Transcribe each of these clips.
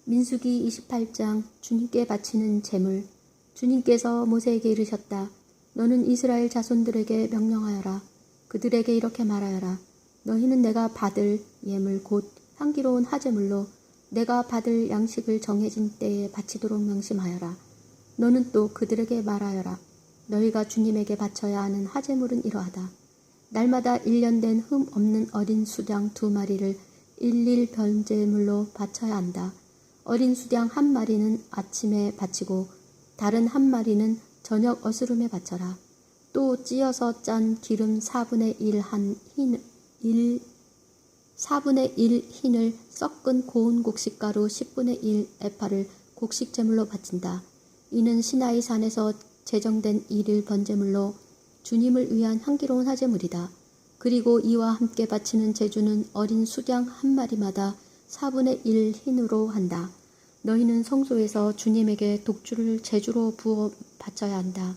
민수기 28장 주님께 바치는 제물. 주님께서 모세에게 이르셨다. 너는 이스라엘 자손들에게 명령하여라. 그들에게 이렇게 말하여라. 너희는 내가 받을 예물 곧 향기로운 화제물로 내가 받을 양식을 정해진 때에 바치도록 명심하여라. 너는 또 그들에게 말하여라. 너희가 주님에게 바쳐야 하는 화제물은 이러하다. 날마다 1년 된 흠 없는 어린 수양 2마리를 일일 번제물로 바쳐야 한다. 어린 수양 1마리는 아침에 바치고 다른 1마리는 저녁 어스름에 바쳐라. 또 찌어서 짠 기름 4분의 1 흰을 섞은 고운 곡식가루 10분의 1 에파를 곡식제물로 바친다. 이는 시나이 산에서 제정된 일일 번제물로 주님을 위한 향기로운 화제물이다. 그리고 이와 함께 바치는 제주는 어린 수양 1마리마다 4분의 1 흰으로 한다. 너희는 성소에서 주님에게 독주를 제주로 부어 바쳐야 한다.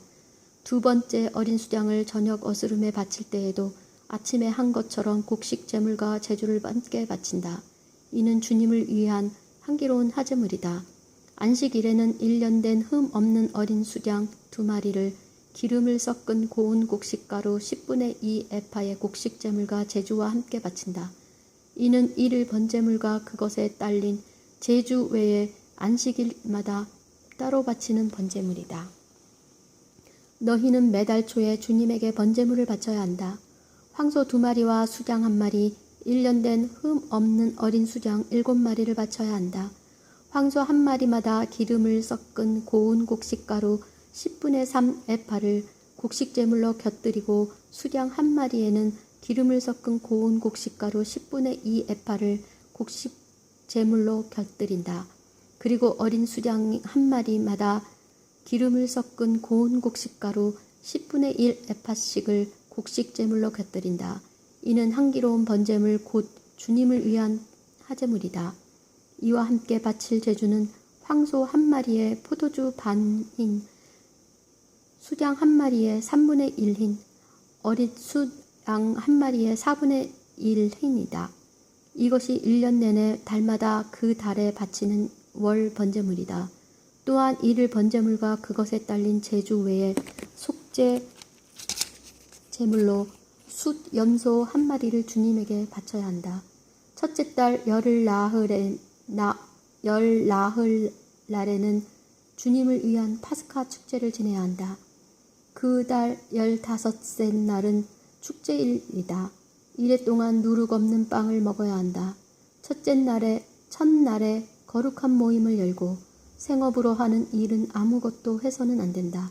2번째 어린 수양을 저녁 어스름에 바칠 때에도 아침에 한 것처럼 곡식 제물과 제주를 함께 바친다. 이는 주님을 위한 향기로운 화제물이다. 안식일에는 1년 된 흠 없는 어린 수양 2마리를 기름을 섞은 고운 곡식가루 10분의 2 에파의 곡식 제물과 제주와 함께 바친다. 이는 일일 번제물과 그것에 딸린 제주 외에 안식일마다 따로 바치는 번제물이다. 너희는 매달 초에 주님에게 번제물을 바쳐야 한다. 황소 2마리와 수양 1마리, 1년 된 흠 없는 어린 수양 7마리를 바쳐야 한다. 황소 1마리마다 기름을 섞은 고운 곡식가루 10분의 3 에파를 곡식제물로 곁들이고 수양 1마리에는 기름을 섞은 고운 곡식가루 10분의 2 에파를 곡식제물로 곁들인다. 그리고 어린 수양 1마리마다 기름을 섞은 고운 곡식가루 10분의 1 에파씩을 곡식제물로 곁들인다. 이는 향기로운 번제물 곧 주님을 위한 화제물이다. 이와 함께 바칠 제주는 황소 1마리에 포도주 반흰, 수양 1마리에 3분의 1 흰, 어린 수양 1마리에 4분의 1 흰이다. 이것이 1년 내내 달마다 그 달에 바치는 월 번제물이다. 또한 이를 번제물과 그것에 딸린 제주 외에 속죄 제물로 숫 염소 1마리를 주님에게 바쳐야 한다. 첫째 달 열 나흘 날에는 주님을 위한 파스카 축제를 지내야 한다. 그 달 15째 날은 축제일이다. 이래 동안 누룩 없는 빵을 먹어야 한다. 첫날에 거룩한 모임을 열고 생업으로 하는 일은 아무것도 해서는 안 된다.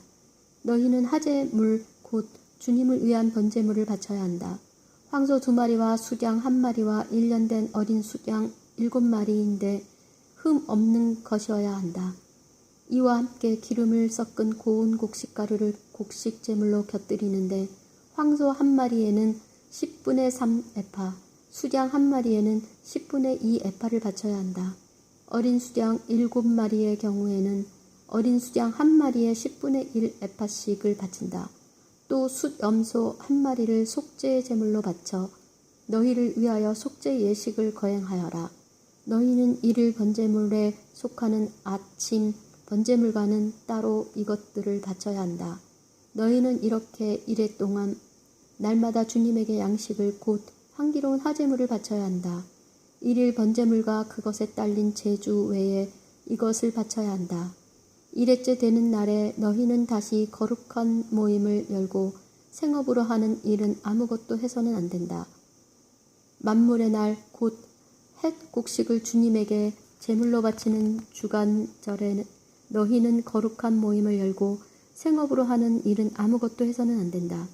너희는 화제물 곧 주님을 위한 번제물을 바쳐야 한다. 황소 2마리와 수양 1마리와 1년 된 어린 수양 7마리인데 흠 없는 것이어야 한다. 이와 함께 기름을 섞은 고운 곡식가루를 곡식제물로 곁들이는데 황소 1마리에는 10분의 3 에파, 수양 1마리에는 10분의 2 에파를 바쳐야 한다. 어린 수양 7마리의 경우에는 어린 수양 1마리에 10분의 1 에파씩을 바친다. 또 숫 염소 1마리를 속죄 제물로 바쳐 너희를 위하여 속죄 예식을 거행하여라. 너희는 일일 번제물에 속하는 아침 번제물과는 따로 이것들을 바쳐야 한다. 너희는 이렇게 이래 동안 날마다 주님에게 양식을 곧 향기로운 화제물을 바쳐야 한다. 일일 번제물과 그것에 딸린 제주 외에 이것을 바쳐야 한다. 이래째 되는 날에 너희는 다시 거룩한 모임을 열고 생업으로 하는 일은 아무것도 해서는 안 된다. 만물의 날 곧 햇 곡식을 주님에게 제물로 바치는 주간절에 너희는 거룩한 모임을 열고 생업으로 하는 일은 아무것도 해서는 안 된다.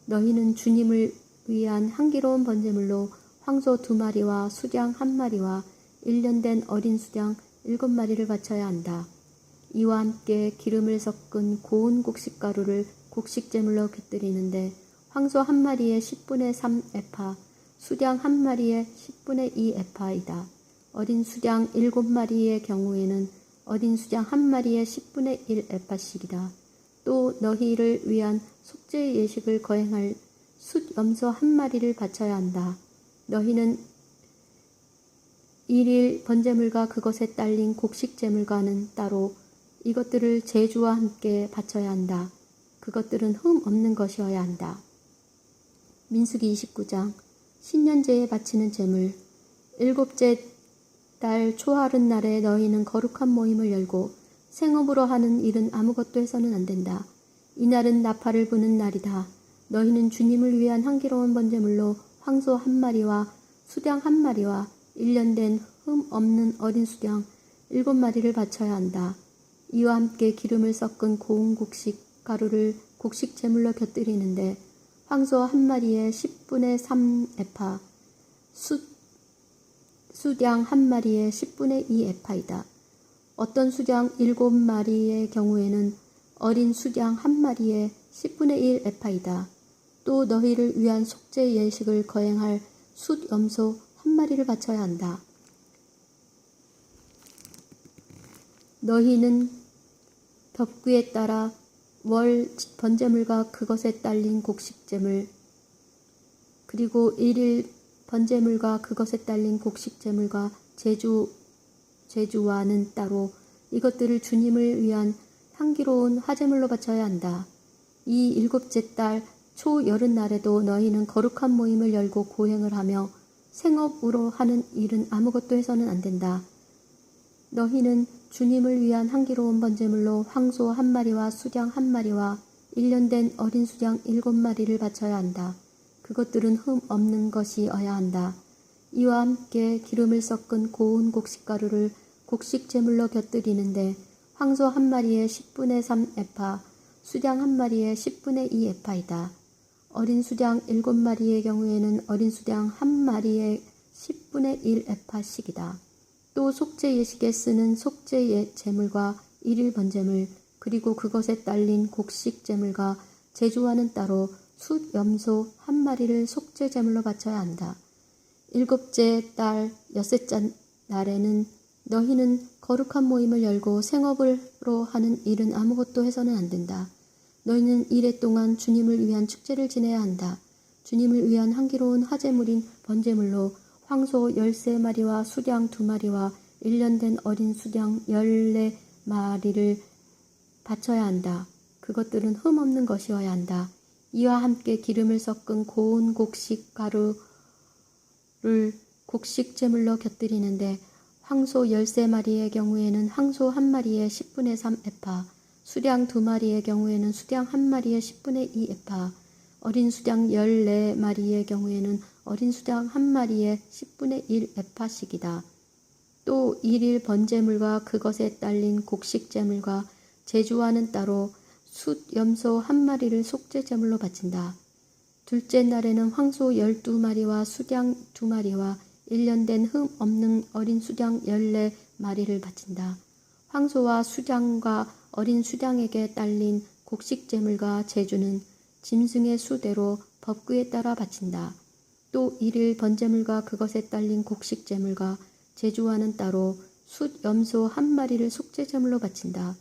너희는 주님을 위한 향기로운 번제물로 황소 2마리와 수양 1마리와 1년 된 어린 수양 7마리를 바쳐야 한다. 이와 함께 기름을 섞은 고운 곡식가루를 곡식제물로 곁들이는데 황소 1마리에 10분의 3 에파, 수양 1마리에 10분의 2 에파이다. 어린 수양 7마리의 경우에는 어린 수양 1마리에 10분의 1 에파씩이다. 또 너희를 위한 속죄 예식을 거행할 숫 염소 1마리를 바쳐야 한다. 너희는 일일 번제물과 그것에 딸린 곡식제물과는 따로 이것들을 제주와 함께 바쳐야 한다. 그것들은 흠 없는 것이어야 한다. 민수기 29장 신년제에 바치는 제물. 일곱째 달 초하룻 날에 너희는 거룩한 모임을 열고 생업으로 하는 일은 아무것도 해서는 안 된다. 이날은 나팔을 부는 날이다. 너희는 주님을 위한 향기로운 번제물로 황소 1마리와 수양 1마리와 1년 된 흠 없는 어린 수양 7마리를 바쳐야 한다. 이와 함께 기름을 섞은 고운 곡식 가루를 곡식 제물로 곁들이는데 황소 1마리에 10분의 3 에파, 수양 1마리에 10분의 2 에파이다. 어떤 수양 7마리의 경우에는 어린 수양 1마리에 10분의 1 에파이다. 또 너희를 위한 속죄 예식을 거행할 숫 염소 1마리를 바쳐야 한다. 너희는 법규에 따라 월 번제물과 그것에 딸린 곡식제물 그리고 일일 번제물과 그것에 딸린 곡식제물과 제주와는 따로 이것들을 주님을 위한 향기로운 화제물로 바쳐야 한다. 이 7째 달 초여름날에도 너희는 거룩한 모임을 열고 고행을 하며 생업으로 하는 일은 아무것도 해서는 안 된다. 너희는 주님을 위한 향기로운 번제물로 황소 1마리와 수양 1마리와 1년 된 어린 수양 7마리를 바쳐야 한다. 그것들은 흠 없는 것이어야 한다. 이와 함께 기름을 섞은 고운 곡식가루를 곡식 제물로 곁들이는데 황소 1마리에 10분의 3 에파, 수양 1마리에 10분의 2 에파이다. 어린 수양 7마리의 경우에는 어린 수양 1마리에 10분의 1 에파씩이다. 또 속죄 예식에 쓰는 속죄 제물과 일일 번제물 그리고 그것에 딸린 곡식 제물과 제주와는 따로 숫 염소 1마리를 속죄 제물로 바쳐야 한다. 7째 달 6째 날에는 너희는 거룩한 모임을 열고 생업으로 하는 일은 아무것도 해서는 안 된다. 너희는 이래 동안 주님을 위한 축제를 지내야 한다. 주님을 위한 향기로운 화제물인 번제물로 황소 13마리와 수양 2마리와 1년 된 어린 수양 14마리를 바쳐야 한다. 그것들은 흠 없는 것이어야 한다. 이와 함께 기름을 섞은 고운 곡식 가루를 곡식 제물로 곁들이는데 황소 13마리의 경우에는 황소 1마리에 10분의 3 에파, 수양 2마리의 경우에는 수양 1마리에 10분의 2 에파, 어린 수양 14마리의 경우에는 어린 수양 1마리에 10분의 1 에파씩이다. 또 일일 번제물과 그것에 딸린 곡식 제물과 제주와는 따로 숫 염소 1마리를 속죄 제물로 바친다. 둘째 날에는 황소 12마리와 수양 2마리와 1년 된 흠 없는 어린 수양 14마리를 바친다. 황소와 수양과 어린 수양에게 딸린 곡식 제물과 제주는 짐승의 수대로 법규에 따라 바친다. 또 일일 번제물과 그것에 딸린 곡식 제물과 제주와는 따로 숫 염소 1마리를 속죄 제물로 바친다.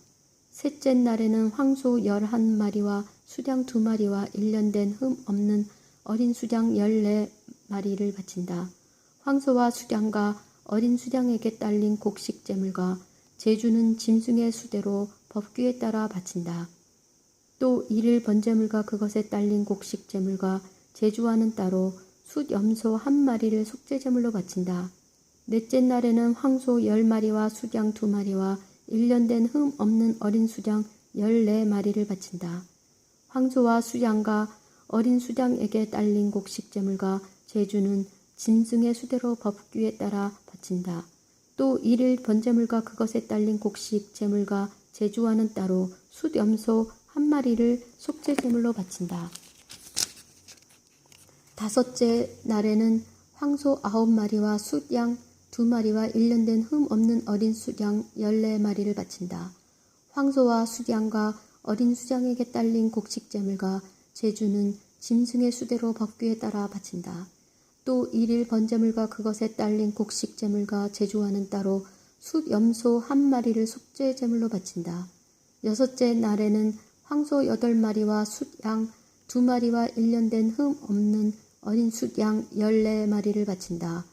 셋째 날에는 황소 11마리와 수양 2마리와 1년 된 흠 없는 어린 수양 14마리를 바친다. 황소와 수양과 어린 수양에게 딸린 곡식 제물과 제주는 짐승의 수대로 법규에 따라 바친다. 또 일일 번제물과 그것에 딸린 곡식 제물과 제주와는 따로 숫 염소 1마리를 속죄 제물로 바친다. 넷째 날에는 황소 10마리와 수양 2마리와 1년 된 흠 없는 어린 수양 14마리를 바친다. 황소와 수양과 어린 수양에게 딸린 곡식 제물과 제주는 짐승의 수대로 법규에 따라 바친다. 또 일일 번제물과 그것에 딸린 곡식 제물과 제주와는 따로 숫 염소 1마리를 속죄 제물로 바친다. 다섯째 날에는 황소 9마리와 숫양 2마리와 1년 된 흠 없는 어린 수양 14마리를 바친다. 황소와 수양과 어린 수양에게 딸린 곡식 제물과 제주는 짐승의 수대로 법규에 따라 바친다. 또 일일 번제물과 그것에 딸린 곡식 제물과 제주와는 따로 숫 염소 1마리를 속죄 제물로 바친다. 여섯째 날에는 황소 8마리와 숫양 2마리와 1년 된 흠 없는 어린 숫양 14마리를 바친다.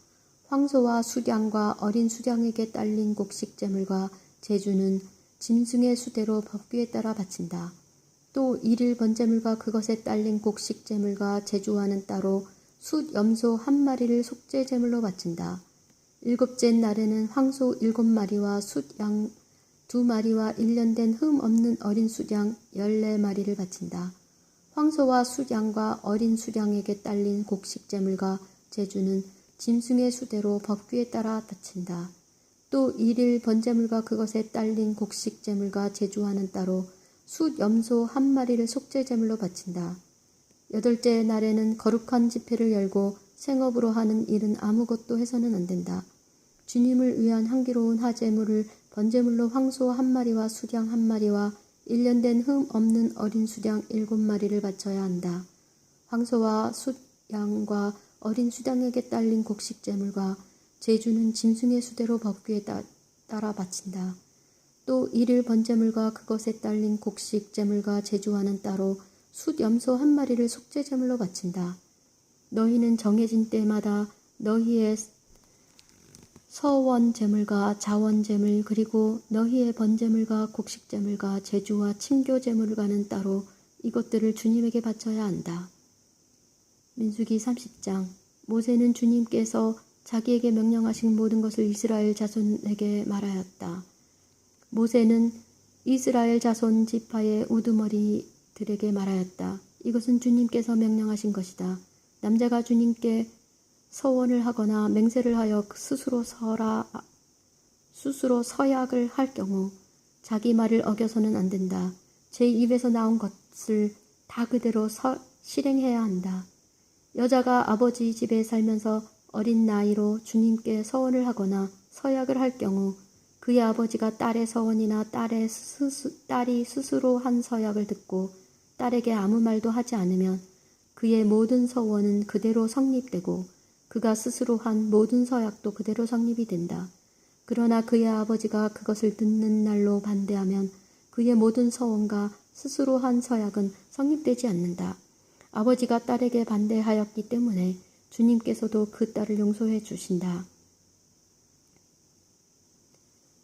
황소와 수량과 어린 수량에게 딸린 곡식제물과 제주는 짐승의 수대로 법규에 따라 바친다. 또 일일 번제물과 그것에 딸린 곡식제물과 제주와는 따로 숫 염소 1마리를 속죄제물로 바친다. 일곱째 날에는 황소 7마리와 숫 양 2마리와 1년 된 흠 없는 어린 수량 14마리를 바친다. 황소와 수량과 어린 수량에게 딸린 곡식제물과 제주는 짐승의 수대로 법규에 따라 바친다. 또 일일 번제물과 그것에 딸린 곡식제물과 제주와는 따로 숫 염소 1마리를 속죄제물로 바친다. 8째 날에는 거룩한 집회를 열고 생업으로 하는 일은 아무것도 해서는 안 된다. 주님을 위한 향기로운 화제물을 번제물로 황소 1마리와 수량 1마리와 1년 된 흠 없는 어린 수량 7마리를 바쳐야 한다. 황소와 수양과 어린 수량에게 딸린 곡식제물과 제주는 짐승의 수대로 법규에 따라 바친다. 또 일일 번제물과 그것에 딸린 곡식제물과 제주와는 따로 숫 염소 1마리를 속죄제물로 바친다. 너희는 정해진 때마다 너희의 서원제물과 자원제물 그리고 너희의 번제물과 곡식제물과 제주와 친교제물과는 따로 이것들을 주님에게 바쳐야 한다. 민수기 30장. 모세는 주님께서 자기에게 명령하신 모든 것을 이스라엘 자손에게 말하였다. 모세는 이스라엘 자손 지파의 우두머리들에게 말하였다. 이것은 주님께서 명령하신 것이다. 남자가 주님께 서원을 하거나 맹세를 하여 스스로 서약을 할 경우 자기 말을 어겨서는 안 된다. 제 입에서 나온 것을 다 그대로 실행해야 한다. 여자가 아버지 집에 살면서 어린 나이로 주님께 서원을 하거나 서약을 할 경우 그의 아버지가 딸의 서원이나 딸이 스스로 한 서약을 듣고 딸에게 아무 말도 하지 않으면 그의 모든 서원은 그대로 성립되고 그가 스스로 한 모든 서약도 그대로 성립이 된다. 그러나 그의 아버지가 그것을 듣는 날로 반대하면 그의 모든 서원과 스스로 한 서약은 성립되지 않는다. 아버지가 딸에게 반대하였기 때문에 주님께서도 그 딸을 용서해 주신다.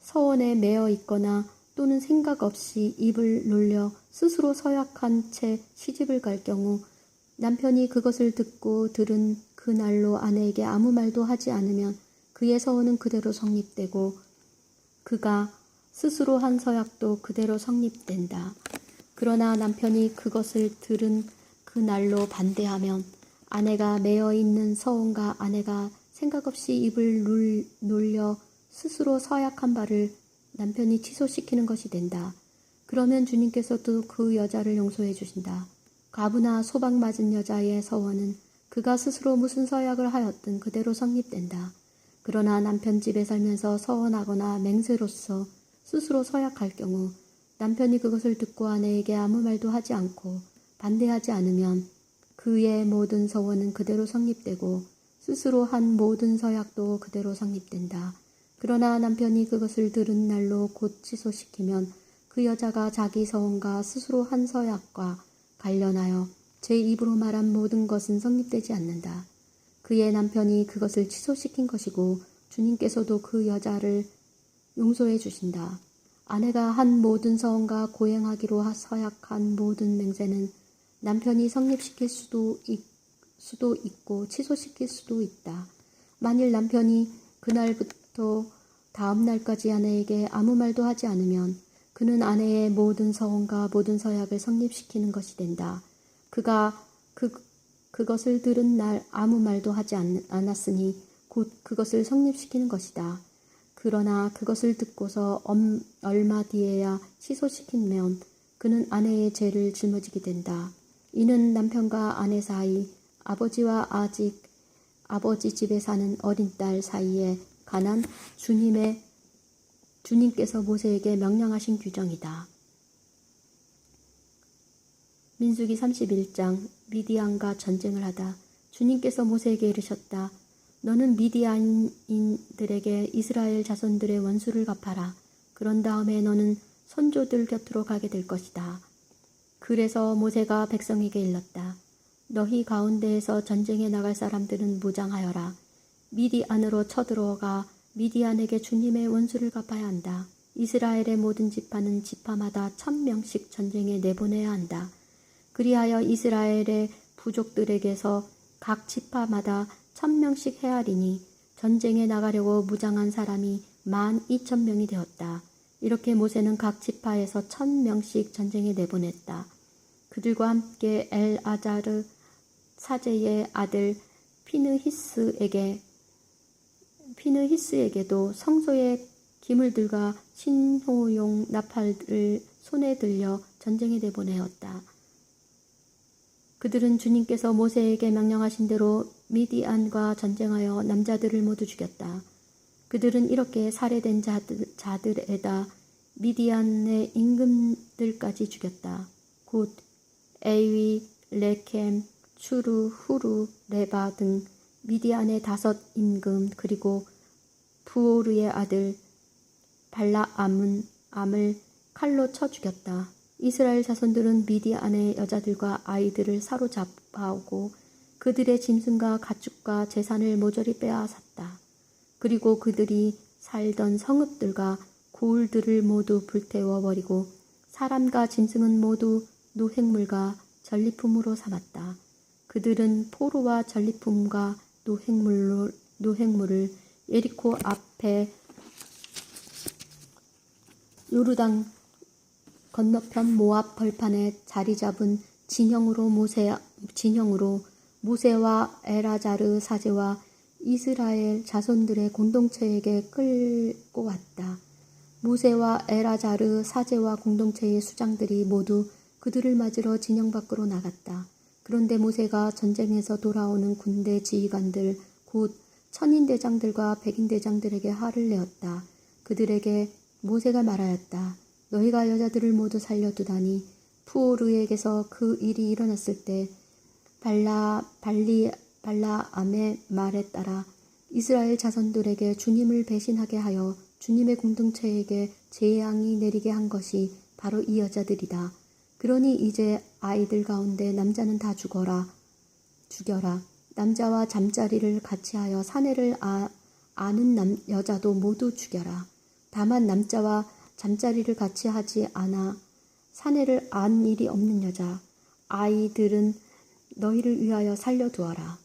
서원에 매여 있거나 또는 생각 없이 입을 놀려 스스로 서약한 채 시집을 갈 경우 남편이 그것을 듣고 들은 그 날로 아내에게 아무 말도 하지 않으면 그의 서원은 그대로 성립되고 그가 스스로 한 서약도 그대로 성립된다. 그러나 남편이 그것을 들은 그 날로 반대하면 아내가 매여 있는 서원과 아내가 생각 없이 입을 놀려 스스로 서약한 바를 남편이 취소시키는 것이 된다. 그러면 주님께서도 그 여자를 용서해 주신다. 과부나 소방 맞은 여자의 서원은 그가 스스로 무슨 서약을 하였든 그대로 성립된다. 그러나 남편 집에 살면서 서원하거나 맹세로서 스스로 서약할 경우 남편이 그것을 듣고 아내에게 아무 말도 하지 않고 반대하지 않으면 그의 모든 서원은 그대로 성립되고 스스로 한 모든 서약도 그대로 성립된다. 그러나 남편이 그것을 들은 날로 곧 취소시키면 그 여자가 자기 서원과 스스로 한 서약과 관련하여 제 입으로 말한 모든 것은 성립되지 않는다. 그의 남편이 그것을 취소시킨 것이고 주님께서도 그 여자를 용서해 주신다. 아내가 한 모든 서원과 고행하기로 서약한 모든 맹세는 남편이 성립시킬 수도 있고 취소시킬 수도 있다. 만일 남편이 그날부터 다음 날까지 아내에게 아무 말도 하지 않으면 그는 아내의 모든 서원과 모든 서약을 성립시키는 것이 된다. 그가 그것을 들은 날 아무 말도 하지 않았으니 곧 그것을 성립시키는 것이다. 그러나 그것을 듣고서 얼마 뒤에야 취소시키면 그는 아내의 죄를 짊어지게 된다. 이는 남편과 아내 사이, 아버지와 아버지 집에 사는 어린 딸 사이에 관한 주님께서 모세에게 명령하신 규정이다. 민수기 31장. 미디안과 전쟁을 하다. 주님께서 모세에게 이르셨다. 너는 미디안인들에게 이스라엘 자손들의 원수를 갚아라. 그런 다음에 너는 선조들 곁으로 가게 될 것이다. 그래서 모세가 백성에게 일렀다. 너희 가운데에서 전쟁에 나갈 사람들은 무장하여라. 미디안으로 쳐들어가 미디안에게 주님의 원수를 갚아야 한다. 이스라엘의 모든 지파는 지파마다 1000명씩 전쟁에 내보내야 한다. 그리하여 이스라엘의 부족들에게서 각 지파마다 1000명씩 헤아리니 전쟁에 나가려고 무장한 사람이 12,000명이 되었다. 이렇게 모세는 각 지파에서 1000명씩 전쟁에 내보냈다. 그들과 함께 엘아자르 사제의 아들 피느히스에게도 성소의 기물들과 신호용 나팔을 손에 들려 전쟁에 내보내었다. 그들은 주님께서 모세에게 명령하신 대로 미디안과 전쟁하여 남자들을 모두 죽였다. 그들은 이렇게 살해된 자들에다 미디안의 임금들까지 죽였다. 곧 에위, 레켐, 추루, 후루, 레바 등 미디안의 5 임금 그리고 부오르의 아들 발라암을 칼로 쳐 죽였다. 이스라엘 자손들은 미디안의 여자들과 아이들을 사로잡아오고 그들의 짐승과 가축과 재산을 모조리 빼앗았다. 그리고 그들이 살던 성읍들과 고을들을 모두 불태워버리고 사람과 짐승은 모두 노획물과 전리품으로 삼았다. 그들은 포로와 전리품과 노획물을 예리코 앞에 요르단 건너편 모압 벌판에 자리 잡은 진영으로 모세와 엘아자르 사제와 이스라엘 자손들의 공동체에게 끌고 왔다. 모세와 엘아자르 사제와 공동체의 수장들이 모두 그들을 맞으러 진영 밖으로 나갔다. 그런데 모세가 전쟁에서 돌아오는 군대 지휘관들 곧 천인대장들과 백인대장들에게 화를 내었다. 그들에게 모세가 말하였다. 너희가 여자들을 모두 살려두다니 푸오르에게서 그 일이 일어났을 때 발라암의 말에 따라 이스라엘 자손들에게 주님을 배신하게 하여 주님의 공동체에게 재앙이 내리게 한 것이 바로 이 여자들이다. 그러니 이제 아이들 가운데 남자는 다 죽여라. 남자와 잠자리를 같이 하여 사내를 아는 여자도 모두 죽여라. 다만 남자와 잠자리를 같이 하지 않아 사내를 안 일이 없는 여자, 아이들은 너희를 위하여 살려두어라.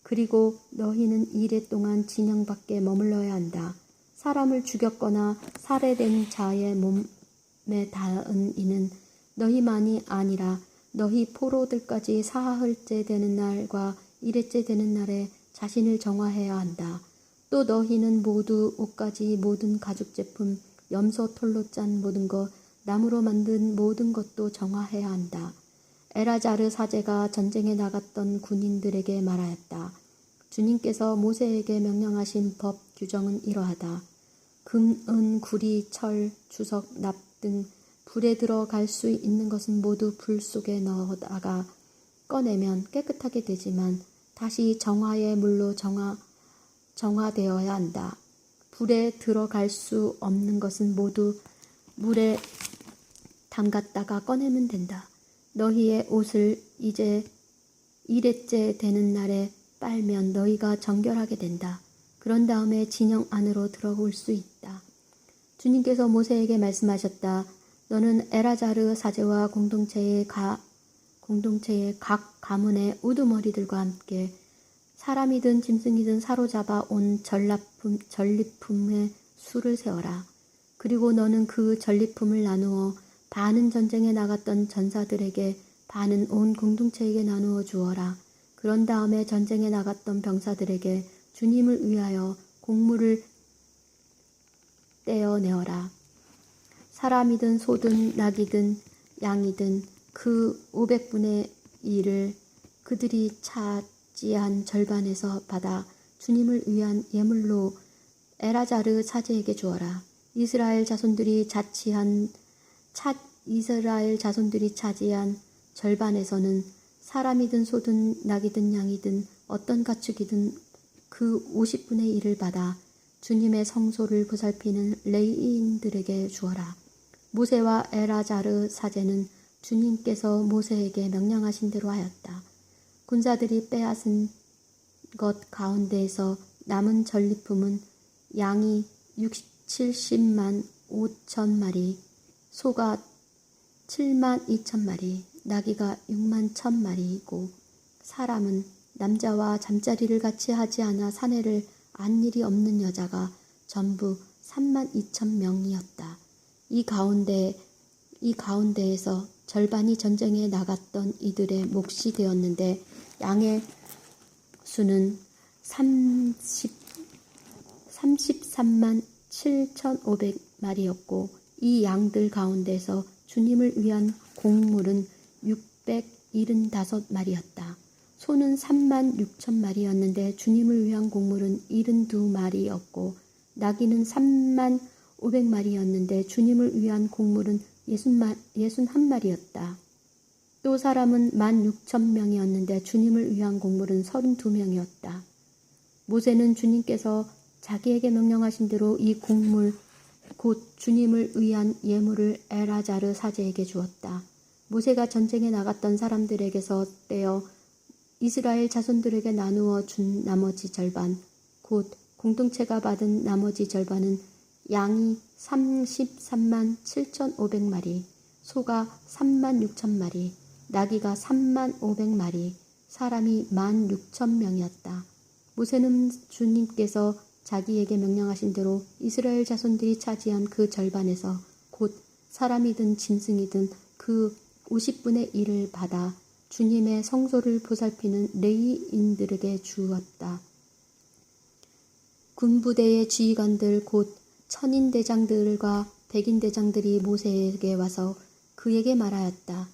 그리고 너희는 이래 동안 진영 밖에 머물러야 한다. 사람을 죽였거나 살해된 자의 몸에 닿은 이는 너희만이 아니라 너희 포로들까지 사흘째 되는 날과 일회째 되는 날에 자신을 정화해야 한다. 또 너희는 모두 옷가지 모든 가죽제품 염소 털로 짠 모든 것 나무로 만든 모든 것도 정화해야 한다. 엘아자르 사제가 전쟁에 나갔던 군인들에게 말하였다. 주님께서 모세에게 명령하신 법 규정은 이러하다. 금, 은, 구리, 철, 주석, 납 등 불에 들어갈 수 있는 것은 모두 불 속에 넣어다가 꺼내면 깨끗하게 되지만 다시 정화의 물로 정화되어야 한다. 불에 들어갈 수 없는 것은 모두 물에 담갔다가 꺼내면 된다. 너희의 옷을 이제 일회째 되는 날에 빨면 너희가 정결하게 된다. 그런 다음에 진영 안으로 들어올 수 있다. 주님께서 모세에게 말씀하셨다. 너는 엘아자르 사제와 공동체의 각 가문의 우두머리들과 함께 사람이든 짐승이든 사로잡아 온 전리품의 수를 세어라. 그리고 너는 그 전리품을 나누어 반은 전쟁에 나갔던 전사들에게 반은 온 공동체에게 나누어 주어라. 그런 다음에 전쟁에 나갔던 병사들에게 주님을 위하여 곡물을 떼어내어라. 사람이든 소든 낙이든 양이든 그 500분의 1을 그들이 차지한 절반에서 받아 주님을 위한 예물로 엘아자르 사제에게 주어라. 이스라엘 자손들이 차지한 절반에서는 사람이든 소든 낙이든 양이든 어떤 가축이든 그 50분의 1을 받아 주님의 성소를 보살피는 레위인들에게 주어라. 모세와 엘아자르 사제는 주님께서 모세에게 명령하신 대로 하였다. 군사들이 빼앗은 것 가운데에서 남은 전리품은 양이 70만 5천 마리, 소가 7만 2천 마리, 나귀가 6만 1천 마리이고 사람은 남자와 잠자리를 같이 하지 않아 사내를 안 일이 없는 여자가 전부 3만 2천 명이었다. 이 가운데에서 절반이 전쟁에 나갔던 이들의 몫이 되었는데 양의 수는 33만 7,500마리였고 이 양들 가운데서 주님을 위한 곡물은 675마리였다. 소는 3만 6천 마리였는데 주님을 위한 곡물은 72마리였고 나귀는 3만 500마리였는데 주님을 위한 곡물은 61마리였다. 또 사람은 16,000명이었는데 주님을 위한 곡물은 32명이었다. 모세는 주님께서 자기에게 명령하신 대로 이 곡물 곧 주님을 위한 예물을 엘아자르 사제에게 주었다. 모세가 전쟁에 나갔던 사람들에게서 떼어 이스라엘 자손들에게 나누어 준 나머지 절반 곧 공동체가 받은 나머지 절반은 양이 33만 7,500마리, 소가 3만 6천 마리, 나귀가 3만 500마리, 사람이 16,000명이었다. 모세는 주님께서 자기에게 명령하신 대로 이스라엘 자손들이 차지한 그 절반에서 곧 사람이든 짐승이든 그 50분의 1을 받아 주님의 성소를 보살피는 레위인들에게 주었다. 군부대의 지휘관들 곧 천인대장들과 백인대장들이 모세에게 와서 그에게 말하였다.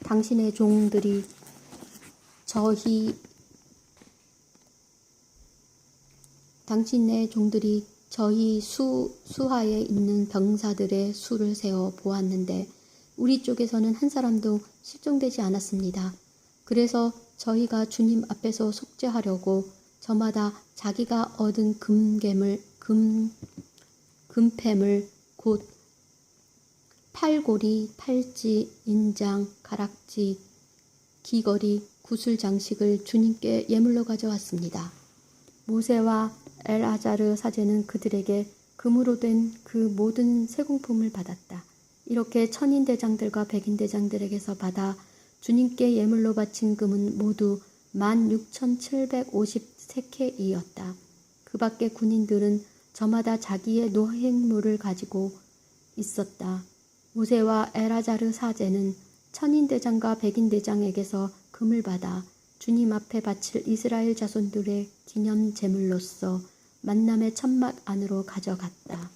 당신의 종들이 저희 수하에 있는 병사들의 수를 세어 보았는데 우리 쪽에서는 한 사람도 실종되지 않았습니다. 그래서 저희가 주님 앞에서 속죄하려고 저마다 자기가 얻은 금패물 곧 팔고리, 팔찌, 인장, 가락지, 귀걸이, 구슬 장식을 주님께 예물로 가져왔습니다. 모세와 엘아자르 사제는 그들에게 금으로 된 그 모든 세공품을 받았다. 이렇게 천인대장들과 백인대장들에게서 받아 주님께 예물로 바친 금은 모두 16,750세켈이었다. 그 밖에 군인들은 저마다 자기의 노획물을 가지고 있었다. 모세와 엘아자르 사제는 천인대장과 백인대장에게서 금을 받아 주님 앞에 바칠 이스라엘 자손들의 기념 제물로서 만남의 천막 안으로 가져갔다.